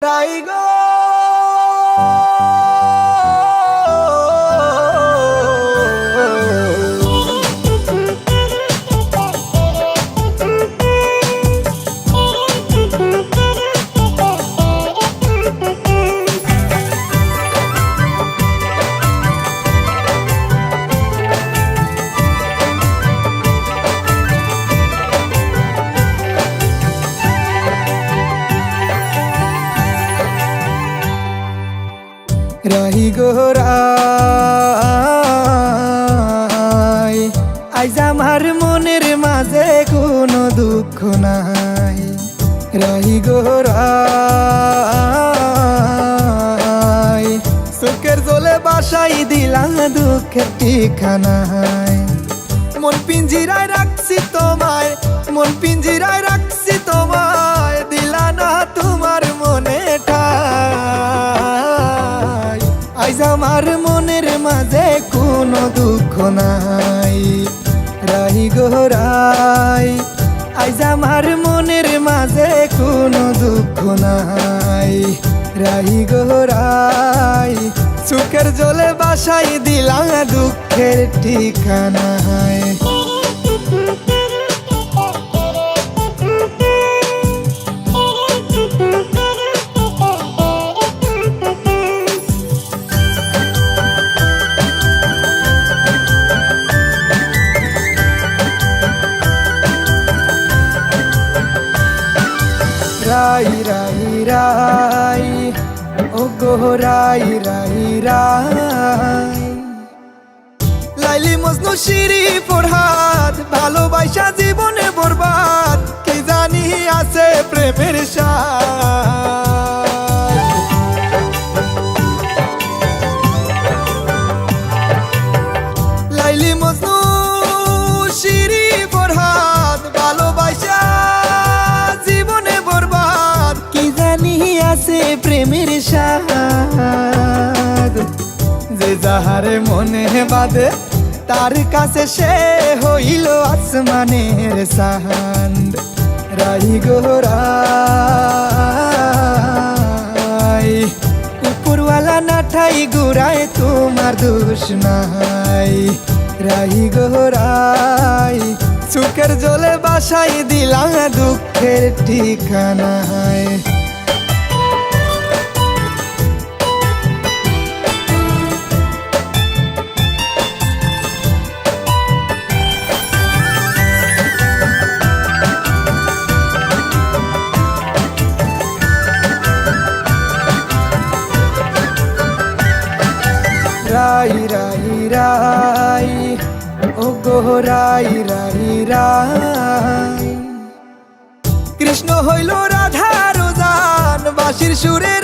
রাই গো রাহি গো রাই আইজ আমার মনের মাঝে কোনো দুঃখ নাই। রাহি গো রাই চোখের জলে বাসাই দিলা দুঃখের ঠিকানায়। মন পিঞ্জিরায় রাখছি তোমায়, মন পিঞ্জিরায় রাখছি তোমায়, দিলা না তোমার মনে ঠাই। আইজ আমার মনের মাঝে কোনো দুঃখ নাই। রাহি গো রাই আইজ আমার মনের মাঝে কোনো দুঃখ নাই। রাহি গো রাই চোখের জলে বাসাই দিলা দুঃখের ঠিকানায়। রাই রাই রাই ও গো রাই রাই রাই লাইলি মজনু শিরি ফরহাদ ভালোবাসা জীবনে বরবাদ কি জানি আছে প্রেমের স্বাদ। লাইলি মজনু শিরি ফরহাদ ভালোবাসা জীবনে বরবাদ কি জানি আছে প্রেমের স্বাদ। যে যাহারে মনে বাদে তার কাছে সে হইল আসমানের চাঁদ। রাই গো রাই উপরওয়ালা না ঠাই গুড়ায় তোমার দোষ নাই। রাই গো রাই চোখের জলে বাসাই দিলা দুঃখের ঠিকানায়। রাই রাই রাই ও গো রাই রাই রাই কৃষ্ণ হইল রাধার জান বাঁশির সুরে